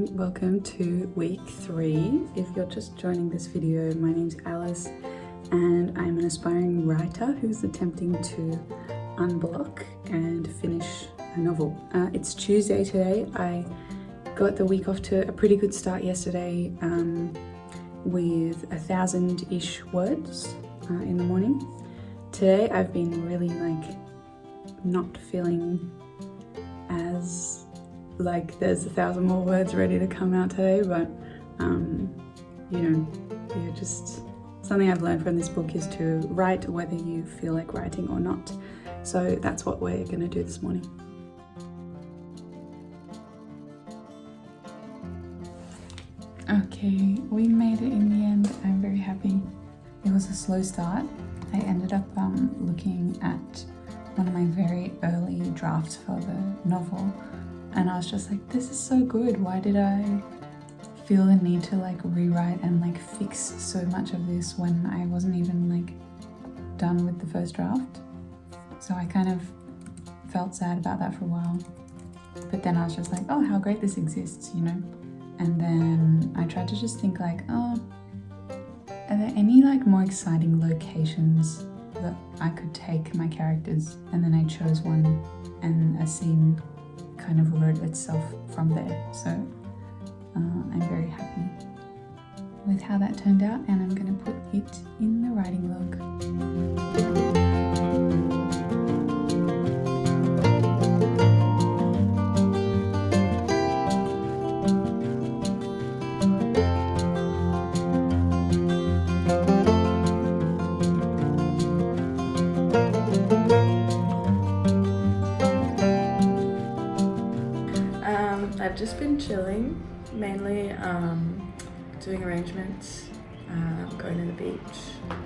morning, welcome to week 3. If you're just joining this video, my name's Alice and I'm an aspiring writer who's attempting to unblock and finish a novel. It's Tuesday today. I got the week off to a pretty good start yesterday with 1,000-ish words in the morning. Today I've been really not feeling as there's 1,000 more words ready to come out today, but just something I've learned from this book is to write whether you feel like writing or not. So that's what we're gonna do this morning. Okay, we made it in the end. I'm very happy. It was a slow start. I ended up looking at one of my very early drafts for the novel, and I was just like, this is so good. Why did I feel the need to rewrite and fix so much of this when I wasn't even done with the first draft? So I kind of felt sad about that for a while. But then I was just like, oh, how great this exists, you know? And then I tried to just think are there any more exciting locations that I could take my characters? And then I chose one and a scene kind of wrote itself from there. So I'm very happy with how that turned out, and I'm going to put it in the writing log. I've just been chilling, mainly doing arrangements, going to the beach,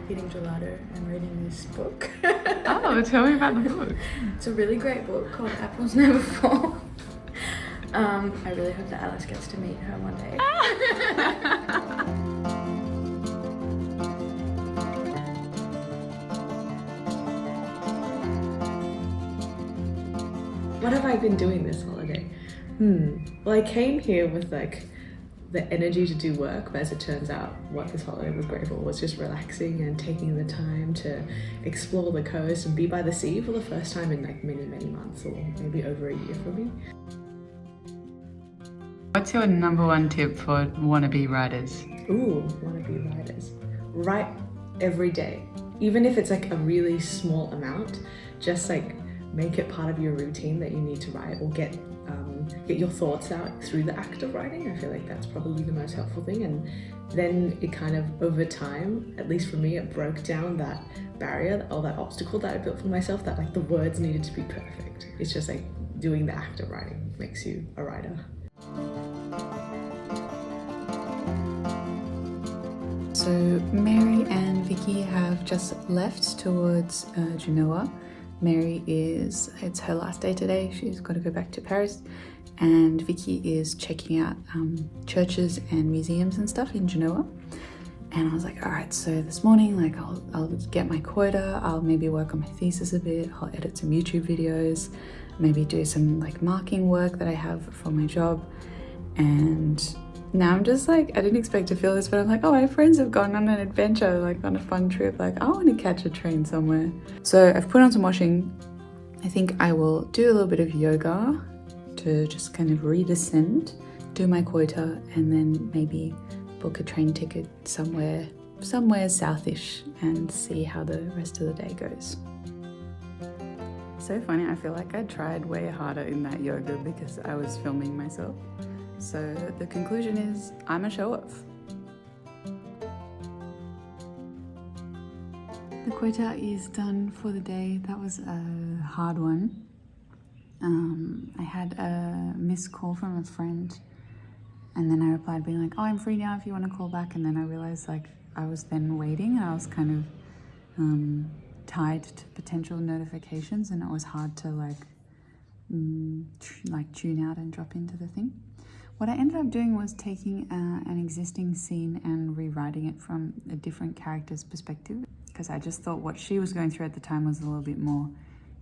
eating gelato and reading this book. Oh, tell me about the book. It's a really great book called Apples Never Fall. I really hope that Alice gets to meet her one day. What have I been doing this holiday? Well, I came here with the energy to do work, but as it turns out, what this holiday was great for was just relaxing and taking the time to explore the coast and be by the sea for the first time in many months, or maybe over a year for me. What's your number one tip for wannabe writers? Ooh, wannabe writers. Write every day. Even if it's a really small amount, just make it part of your routine that you need to write, or get your thoughts out through the act of writing. I feel like that's probably the most helpful thing. And then it kind of, over time, at least for me, it broke down that barrier or that obstacle that I built for myself, that the words needed to be perfect. It's just doing the act of writing makes you a writer. So Mary and Vickie have just left towards Genoa. Mary it's her last day today. She's got to go back to Paris, and Vickie is checking out churches and museums and stuff in Genoa. And I was like, all right, so this morning, I'll get my quota. I'll maybe work on my thesis a bit. I'll edit some YouTube videos, maybe do some marking work that I have for my job. And now I'm just I didn't expect to feel this, but I'm oh, my friends have gone on an adventure, on a fun trip. I want to catch a train somewhere. So I've put on some washing. I think I will do a little bit of yoga to just kind of redescend, do my quota, and then maybe book a train ticket somewhere southish and see how the rest of the day goes. So funny, I feel like I tried way harder in that yoga because I was filming myself. So the conclusion is, I'm a show-off. The quota is done for the day. That was a hard one. I had a missed call from a friend, and then I replied being oh, I'm free now if you want to call back. And then I realized I was then waiting, and I was kind of tied to potential notifications, and it was hard to tune out and drop into the thing. What I ended up doing was taking an existing scene and rewriting it from a different character's perspective, because I just thought what she was going through at the time was a little bit more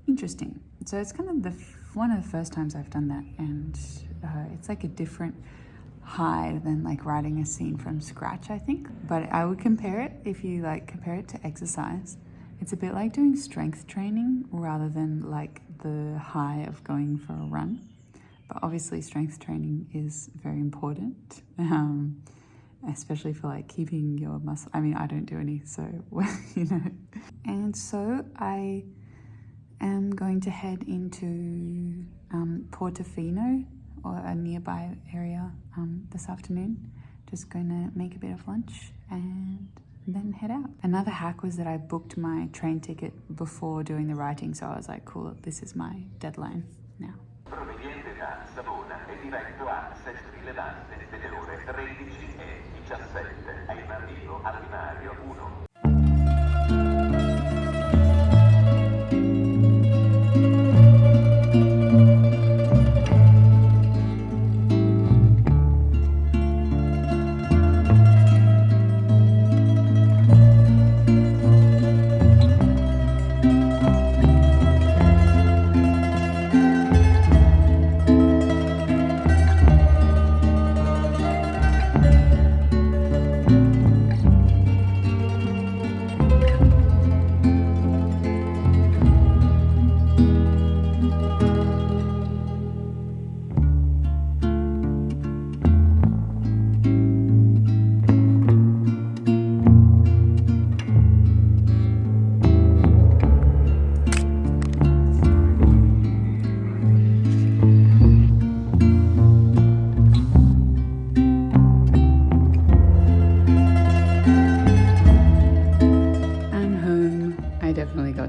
interesting. So it's kind of one of the first times I've done that, and it's like a different high than like writing a scene from scratch, I think. But I would compare it, if you like compare it to exercise, it's a bit like doing strength training rather than like the high of going for a run. But obviously strength training is very important, especially for like keeping your muscle. I mean, I don't do any, so you know. And so I am going to head into Portofino, or a nearby area, this afternoon. Just going to make a bit of lunch and then head out. Another hack was that I booked my train ticket before doing the writing, so I was like, cool, this is my deadline now. Proveniente da Savona e diretto a sesto rilevante delle ore 13:17 in arrivo al binario 1.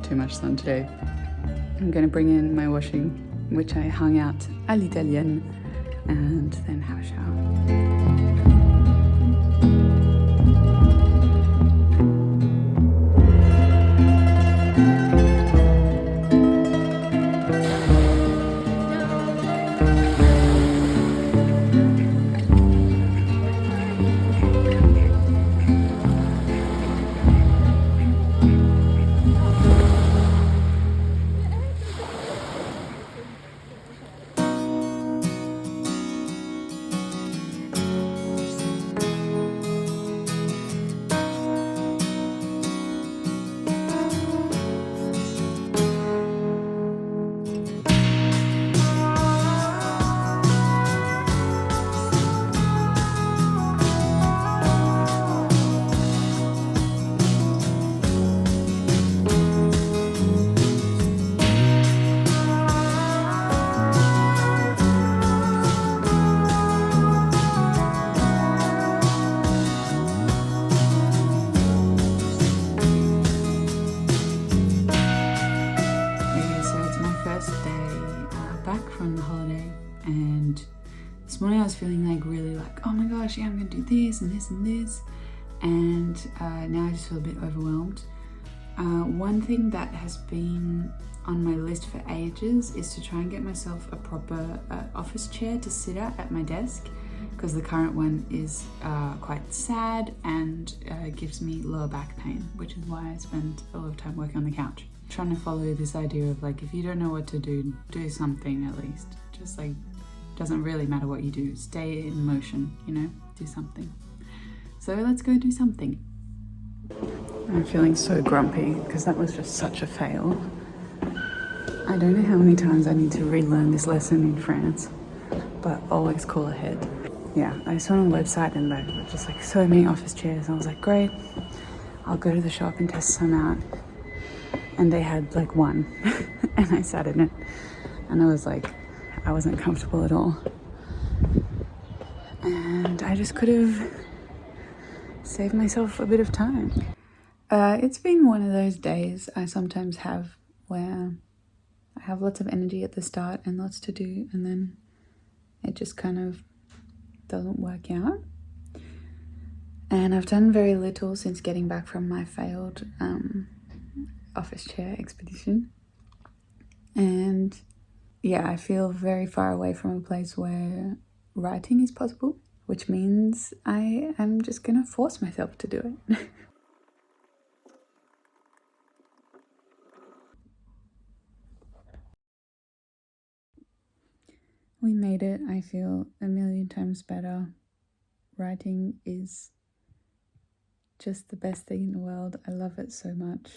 Too much sun today. I'm going to bring in my washing, which I hung out à l'italienne, and then have a shower. This morning I was feeling like really like, oh my gosh, yeah, I'm gonna do this and this and this, and now I just feel a bit overwhelmed. One thing that has been on my list for ages is to try and get myself a proper office chair to sit at my desk, because the current one is quite sad and gives me lower back pain, which is why I spend a lot of time working on the couch. Trying to follow this idea of like, if you don't know what to do, do something at least. Just like, doesn't really matter what you do, stay in motion, you know, do something. So let's go do something. I'm feeling so grumpy because that was just such a fail. I don't know how many times I need to relearn this lesson in France, but always call ahead. Yeah, I saw on the website and there were just like so many office chairs. I was like, great, I'll go to the shop and test some out. And they had like one and I sat in it and I was like, I wasn't comfortable at all. And I just could have saved myself a bit of time. It's been one of those days I sometimes have where I have lots of energy at the start and lots to do, and then it just kind of doesn't work out. And I've done very little since getting back from my failed office chair expedition. And yeah, I feel very far away from a place where writing is possible, which means I am just gonna force myself to do it. We made it. I feel a million times better. Writing is just the best thing in the world. I love it so much.